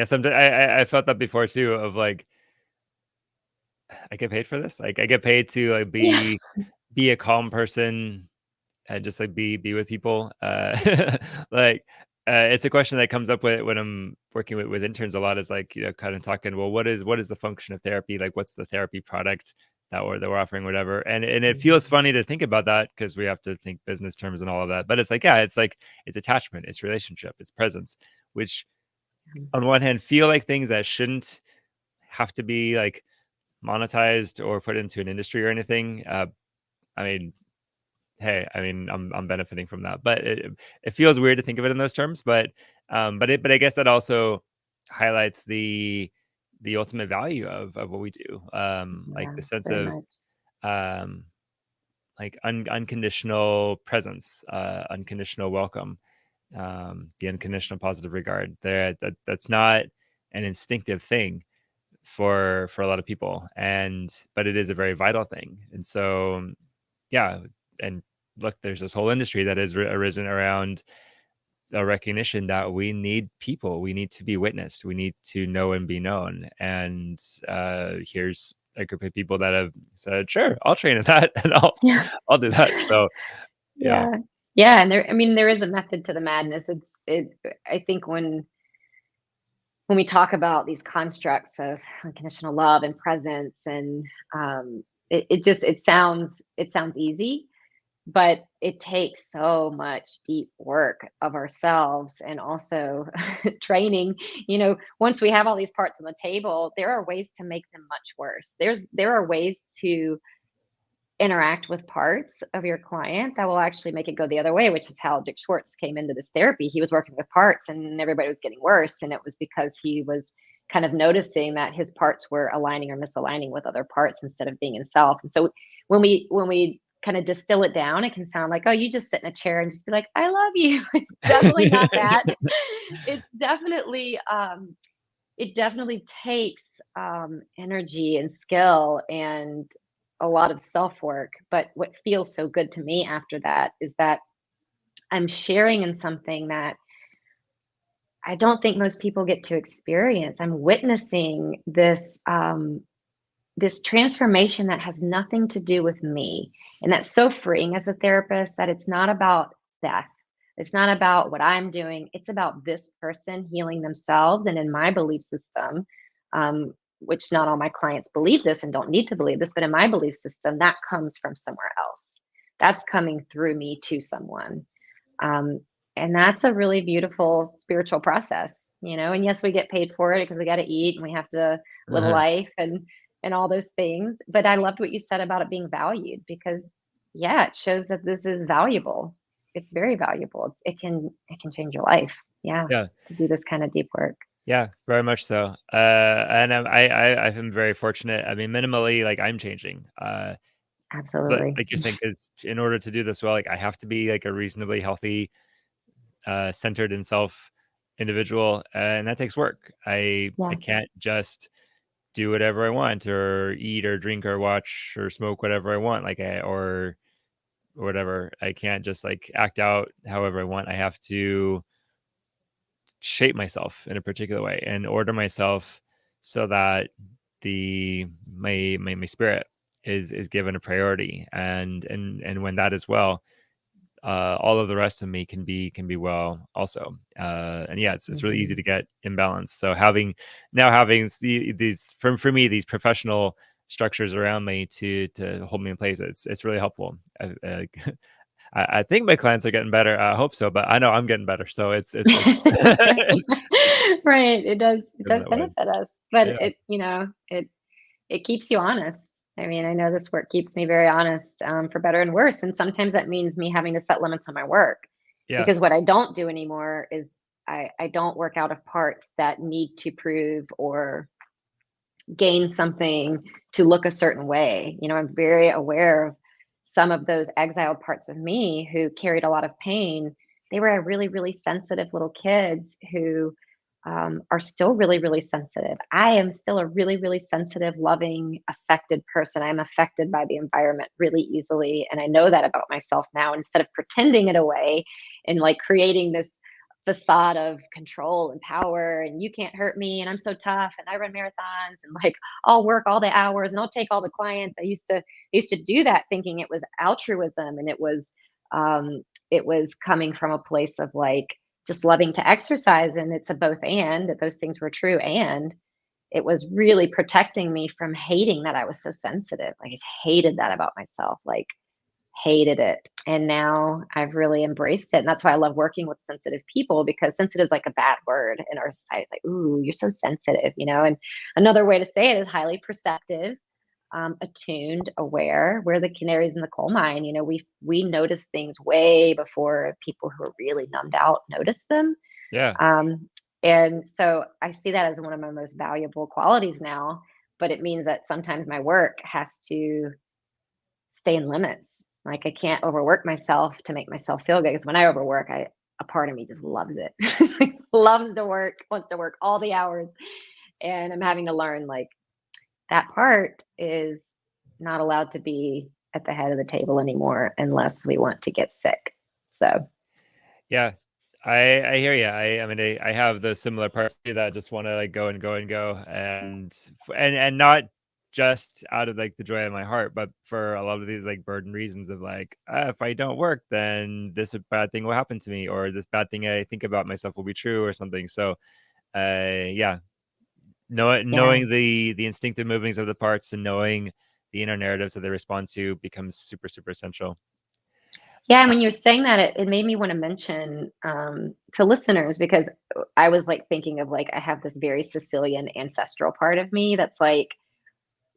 sometimes I felt that before too, of like, I get paid for this. Like I get paid to like Yeah. be a calm person and just like be with people. Like it's a question that comes up when I'm working with interns a lot, is like, kind of talking, well, what is the function of therapy? Like what's the therapy product that we're offering, whatever. And it feels Mhm. funny to think about that because we have to think business terms and all of that. But it's like, yeah, it's like it's attachment, it's relationship, it's presence, which on one hand feel like things that shouldn't have to be like monetized or put into an industry or anything. I mean, hey, I mean, I'm benefiting from that, but it feels weird to think of it in those terms. But I guess that also highlights the ultimate value of what we do. Like Yeah, the sense very of much. um, like unconditional presence, unconditional welcome, the unconditional positive regard. That's not an instinctive thing for a lot of people, but it is a very vital thing. And so yeah, and look, there's this whole industry that has arisen around a recognition that we need people, we need to be witnessed, we need to know and be known. And here's a group of people that have said, sure, I'll train in that and Yeah. I'll do that. So yeah. Yeah. Yeah, and there I mean, there is a method to the madness. I think when we talk about these constructs of unconditional love and presence and it sounds easy, but it takes so much deep work of ourselves and also training. Once we have all these parts on the table, there are ways to make them much worse. There are ways to interact with parts of your client that will actually make it go the other way, which is how Dick Schwartz came into this therapy. He was working with parts and everybody was getting worse. And it was because he was kind of noticing that his parts were aligning or misaligning with other parts instead of being in self. And so when we kind of distill it down, it can sound like, oh, you just sit in a chair and just be like, I love you. It's definitely not that. It's definitely takes energy and skill and a lot of self work. But what feels so good to me after that is that I'm sharing in something that I don't think most people get to experience. I'm witnessing this transformation that has nothing to do with me, and that's so freeing as a therapist. That it's not about Beth. It's not about what I'm doing. It's about this person healing themselves. And in my belief system, which not all my clients believe this and don't need to believe this, but in my belief system, that comes from somewhere else. That's coming through me to someone. Um, and that's a really beautiful spiritual process. And yes, we get paid for it because we got to eat and we have to live a life and all those things. But I loved what you said about it being valued because, yeah, it shows that this is valuable. It's very valuable. It can change your life. Yeah, Yeah. to do this kind of deep work. Yeah, very much so. And I'm very fortunate. I mean, minimally, like I'm changing. But Absolutely. like you're saying, because in order to do this well, like I have to be like a reasonably healthy, centered in self individual, and that takes work. I Yeah. can't just do whatever I want, or eat, or drink, or watch, or smoke whatever I want, or whatever. I can't just like act out however I want. I have to shape myself in a particular way and order myself so that my spirit is given a priority, and when that is well, all of the rest of me can be well also. And yeah, it's really easy Hmm. to get imbalanced. So having these for me, these professional structures around me to hold me in place, it's really helpful. I think my clients are getting better. I hope so, but I know I'm getting better. So it's Right. It does that way. benefit us, but Yeah. it keeps you honest. I mean, I know this work keeps me very honest, for better and worse. And sometimes that means me having to set limits on my work Yeah. because what I don't do anymore is I don't work out of parts that need to prove or gain something to look a certain way. I'm very aware of some of those exiled parts of me who carried a lot of pain. They were really, really sensitive little kids who are still really, really sensitive. I am still a really, really sensitive, loving, affected person. I'm affected by the environment really easily. And I know that about myself now. Instead of pretending it away and like creating this facade of control and power and you can't hurt me and I'm so tough and I run marathons and like I'll work all the hours and I'll take all the clients. I used to do that thinking it was altruism and it was coming from a place of like just loving to exercise, and it's a both and that those things were true, and it was really protecting me from hating that I was so sensitive. I just hated that about myself. Like hated it. And now I've really embraced it. And that's why I love working with sensitive people because sensitive is like a bad word in our society. It's like, ooh, you're so sensitive. And another way to say it is highly perceptive, attuned, aware. We're the canaries in the coal mine. We notice things way before people who are really numbed out notice them. Yeah. Um, and so I see that as one of my most valuable qualities now. But it means that sometimes my work has to stay in limits. Like I can't overwork myself to make myself feel good. Because when I overwork, a part of me just loves it. Loves to work, wants to work all the hours. And I'm having to learn like that part is not allowed to be at the head of the table anymore unless we want to get sick. So Yeah. I hear you. I mean, I have the similar parts to that just want to like go and go and go and not just out of like the joy of my heart, but for a lot of these like burden reasons of like, if I don't work, then this bad thing will happen to me, or this bad thing I think about myself will be true, or something. So, yeah, Yeah. knowing the instinctive movings of the parts and knowing the inner narratives that they respond to becomes super, super essential. Yeah, and when you were saying that, it made me want to mention to listeners, because I was like thinking of like I have this very Sicilian ancestral part of me that's like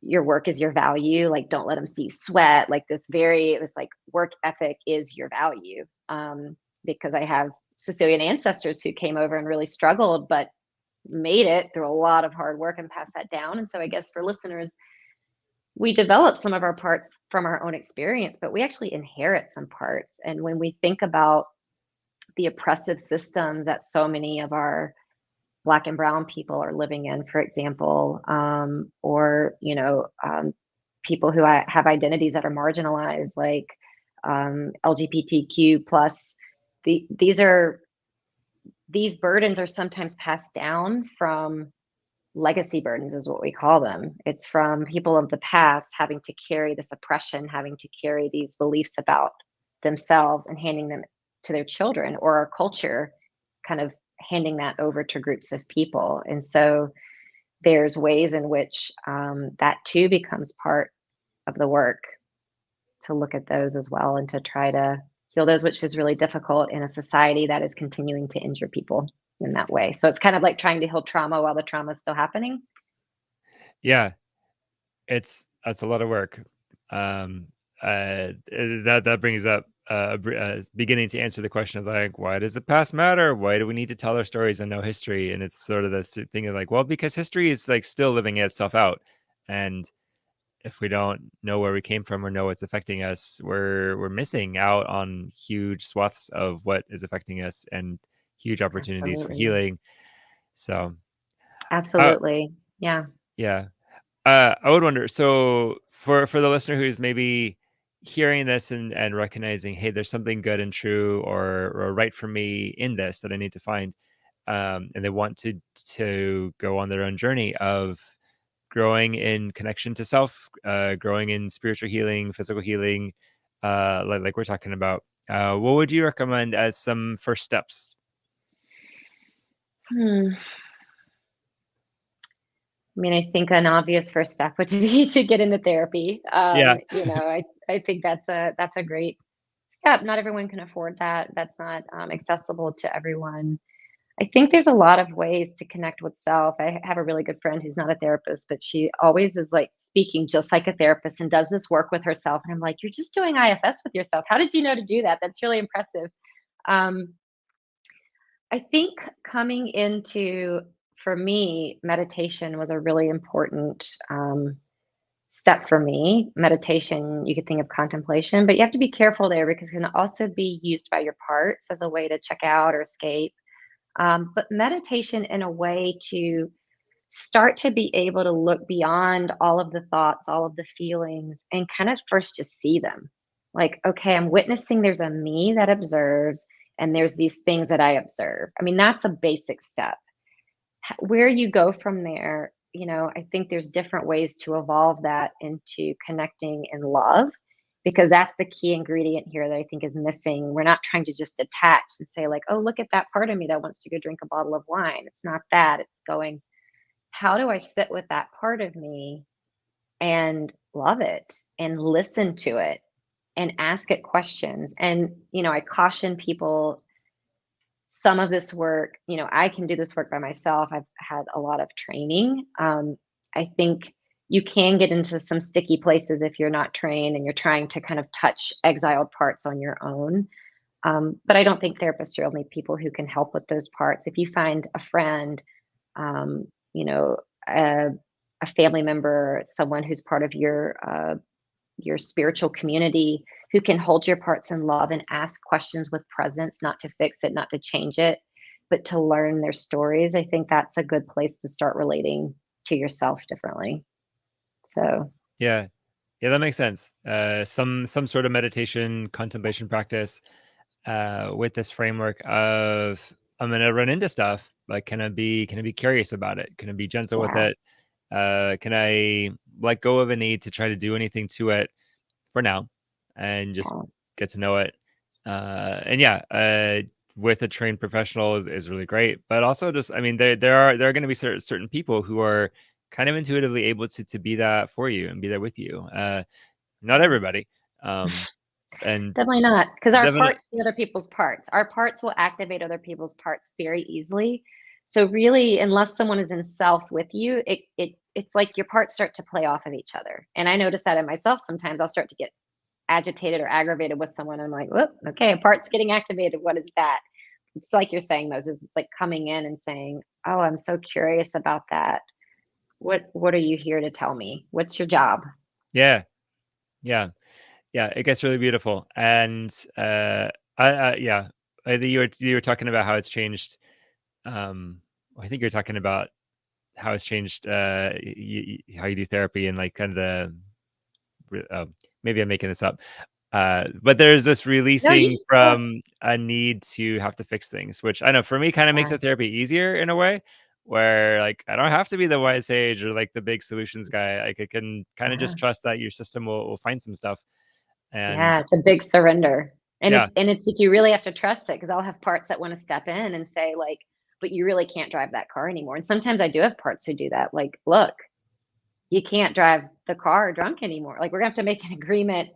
your work is your value. Like don't let them see you sweat. Like this like work ethic is your value. Because I have Sicilian ancestors who came over and really struggled, but made it through a lot of hard work and passed that down. And so I guess for listeners, we develop some of our parts from our own experience, but we actually inherit some parts. And when we think about the oppressive systems that so many of our Black and Brown people are living in, for example, or people who have identities that are marginalized, like LGBTQ plus, these are these burdens are sometimes passed down from legacy burdens, is what we call them. It's from people of the past having to carry this oppression, having to carry these beliefs about themselves and handing them to their children, or our culture kind of handing that over to groups of people. And so there's ways in which that too becomes part of the work, to look at those as well and to try to heal those, which is really difficult in a society that is continuing to injure people in that way. So it's kind of like trying to heal trauma while the trauma is still happening. Yeah, that's a lot of work. That brings up beginning to answer the question of like, why does the past matter? Why do we need to tell our stories and know history? And it's sort of the thing of like, well, because history is like still living itself out, and if we don't know where we came from or know what's affecting us, we're missing out on huge swaths of what is affecting us and huge opportunities for Absolutely. healing. So, uh, Absolutely. Yeah. yeah. I would wonder. So for the listener who's maybe hearing this and recognizing, hey, there's something good and true or right for me in this that I need to find, and they want to go on their own journey of growing in connection to self, growing in spiritual healing, physical healing, like we're talking about. What would you recommend as some first steps? Hmm. I mean, I think an obvious first step would be to get into therapy. Yeah, I think that's a great step. Not everyone can afford that. That's not accessible to everyone. I think there's a lot of ways to connect with self. I have a really good friend who's not a therapist, but she always is like speaking just like a therapist and does this work with herself. And I'm like, you're just doing IFS with yourself. How did you know to do that? That's really impressive. Um, I think coming into, for me, meditation was a really important step for me. Meditation, you could think of contemplation, but you have to be careful there because it can also be used by your parts as a way to check out or escape. But meditation in a way to start to be able to look beyond all of the thoughts, all of the feelings, and kind of first just see them. Like, okay, I'm witnessing there's a me that observes, and there's these things that I observe. I mean, that's a basic step. Where you go from there, I think there's different ways to evolve that into connecting in love, because that's the key ingredient here that I think is missing. We're not trying to just detach and say, like, oh, look at that part of me that wants to go drink a bottle of wine. It's not that. It's going, how do I sit with that part of me and love it and listen to it and ask it questions? And, I caution people, some of this work, I can do this work by myself. I've had a lot of training. I think you can get into some sticky places if you're not trained and you're trying to kind of touch exiled parts on your own. But I don't think therapists are only people who can help with those parts. If you find a friend, um, you know, a family member, someone who's part of your spiritual community, who can hold your parts in love and ask questions with presence, not to fix it, not to change it, but to learn their stories, I think that's a good place to start relating to yourself differently. So, yeah, yeah. That makes sense. Some sort of meditation, contemplation practice, with this framework of I'm gonna run into stuff, like can I be curious about it? Can I be gentle with yeah, it? Can I let go of a need to try to do anything to it for now and just Yeah. get to know it? And yeah, with a trained professional is really great. But also just, I mean, there are going to be certain people who are kind of intuitively able to be that for you and be there with you. Not Yeah. everybody. And Definitely not, because our definitely, parts see other people's parts. Our parts will activate other people's parts very easily. So really, unless someone is in self with you, it's like your parts start to play off of each other. And I notice that in myself sometimes. I'll start to get agitated or aggravated with someone. I'm like, whoop, okay, a part's getting activated. What is that? It's like you're saying, Moses. It's like coming in and saying, oh, I'm so curious about that. What are you here to tell me? What's your job? yeah, yeah, yeah. It gets really beautiful. And yeah, I think you were talking about how it's changed. I think you're talking about how it's changed how you do therapy and like kind of maybe I'm making this up. But there's this No, releasing you yeah, from a need to have to fix things, which I know for me kind of makes yeah, the therapy easier in a way where like I don't have to be the wise sage or like the big solutions guy. Like I can kind of yeah. just trust that your system will find some stuff. And Yeah, it's a big surrender. And yeah, it's like you really have to trust it because I'll have parts that want to step in and say like, but you really can't drive that car anymore. And sometimes I do have parts who do that. Like, look, you can't drive the car drunk anymore. Like we're gonna have to make an agreement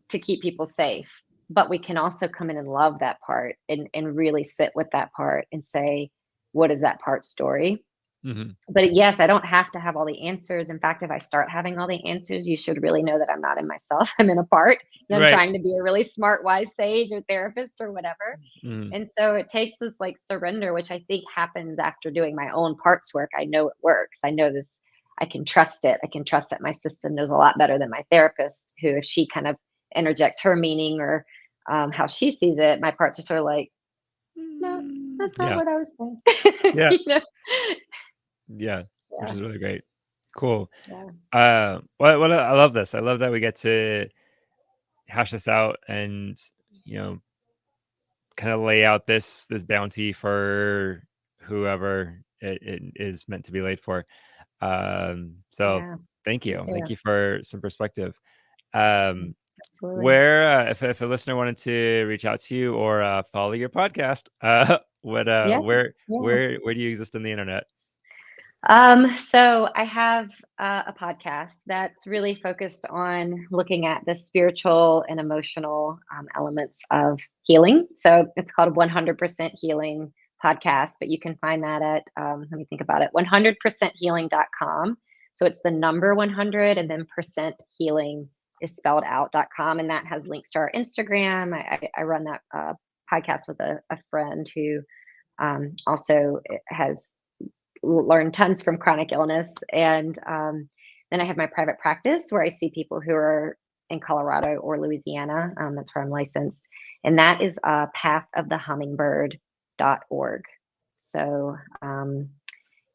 to keep people safe. But we can also come in and love that part and really sit with that part and say, what is that part story? hmm, But yes, I don't have to have all the answers. In fact, if I start having all the answers, you should really know that I'm not in myself. I'm in a part. I'm right. trying to be a really smart, wise sage or therapist or whatever. Hmm, And so it takes this like surrender, which I think happens after doing my own parts work. I know it works. I know this. I can trust it. I can trust that my system knows a lot better than my therapist, who, if she kind of interjects her meaning or how she sees it, my parts are sort of like, no, that's not yeah, what I was saying. yeah, you know? yeah, which Yeah, is really great. Cool. yeah, Well, I love this. I love that we get to hash this out and you know kind of lay out this bounty for whoever it is meant to be laid for. So yeah. Me thank too. you for some perspective. Mm, Um, absolutely. where if a listener wanted to reach out to you or follow your podcast, what Yeah, yeah. where do you exist on the internet? So I have a podcast that's really focused on looking at the spiritual and emotional elements of healing. So it's called 100% Healing Podcast, but you can find that at, let me think about it, 100percenthealing.com. So it's the number 100 and then percent healing is spelled out.com. And that has links to our Instagram. I run that podcast with a friend who also has learned tons from chronic illness. And then I have my private practice where I see people who are in Colorado or Louisiana. That's where I'm licensed. And that is pathofthehummingbird.org. So,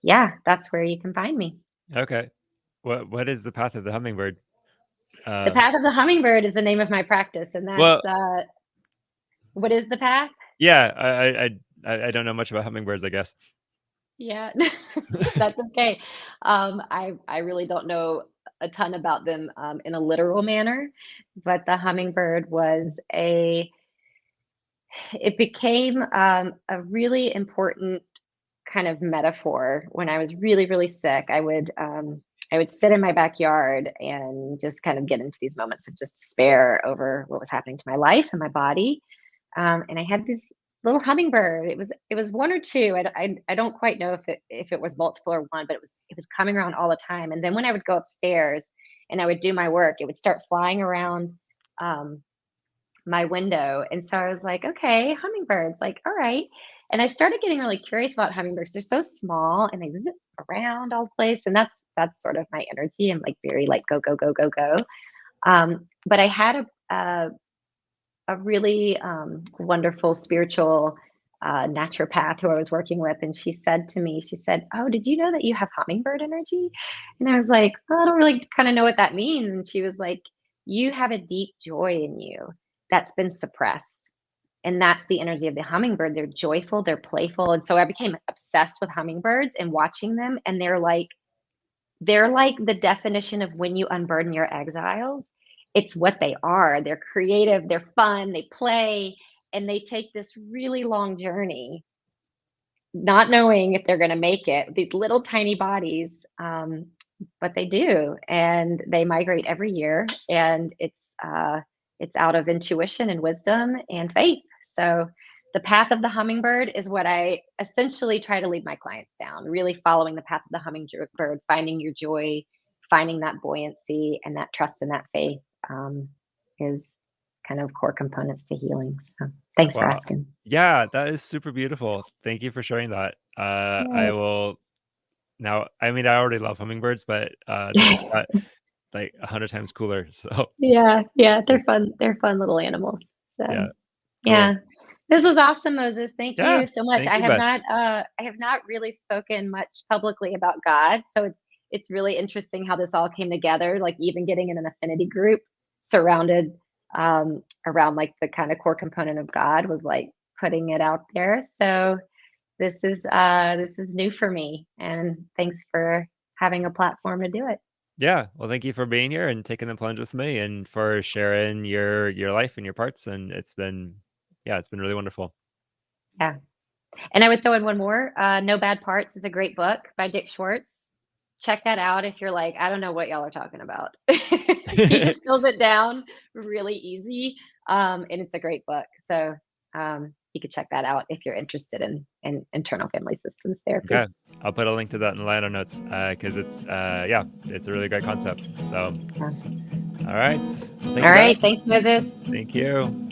yeah, that's where you can find me. Okay, what is the path of the hummingbird? The Um, Path of the Hummingbird is the name of my practice. And well, that's what is the path? yeah, I don't know much about hummingbirds, I guess. Yeah, that's okay. I really don't know a ton about them in a literal manner, but the hummingbird was a it became a really important kind of metaphor when I was really, really sick. I would sit in my backyard and just kind of get into these moments of just despair over what was happening to my life and my body. And I had this little hummingbird. It was one or two. I don't quite know if it was multiple or one, but it was coming around all the time. And then when I would go upstairs and I would do my work, it would start flying around um, my window. And so I was like, okay, hummingbirds, like, all right. And I started getting really curious about hummingbirds. They're so small and they zip around all the place. And that's sort of my energy. I'm like very like go, go, go, go, go. But I had a really wonderful spiritual naturopath who I was working with. And she said to me, she said, oh, did you know that you have hummingbird energy? And I was like, oh, I don't really kind of know what that means. And she was like, you have a deep joy in you that's been suppressed. And that's the energy of the hummingbird. They're joyful, they're playful. And so I became obsessed with hummingbirds and watching them. And they're like they're like the definition of when you unburden your exiles. It's what they are. They're creative, they're fun, they play, and they take this really long journey, not knowing if they're going to make it. These little tiny bodies, but they do, and they migrate every year, and it's out of intuition and wisdom and faith. So the path of the hummingbird is what I essentially try to lead my clients down, really following the path of the hummingbird, finding your joy, finding that buoyancy and that trust and that faith, is kind of core components to healing. So thanks for Wow. asking. Yeah, that is super beautiful. Thank you for sharing that. I will now, I mean, I already love hummingbirds, but they just got like 100 times cooler. So Yeah, they're fun. They're fun little animals. yeah, So cool. yeah. This was awesome, Moses. Thank Yeah, you so much. thank you, Beth. I have not really spoken much publicly about God, so it's really interesting how this all came together, like even getting in an affinity group surrounded around like the kind of core component of God was like putting it out there. So this is new for me, and thanks for having a platform to do it. Yeah, well, thank you for being here and taking the plunge with me and for sharing your life and your parts. And it's been, yeah, it's been really wonderful. Yeah. And I would throw in one more. No Bad Parts is a great book by Dick Schwartz. Check that out if you're like, I don't know what y'all are talking about. He distills it down really easy, and it's a great book. So you could check that out if you're interested in internal family systems therapy. Okay, I'll put a link to that in the liner notes because it's yeah, it's a really great concept. So, Yeah. all right, thank All you, right. Beth. Thanks, Moses. Thank you.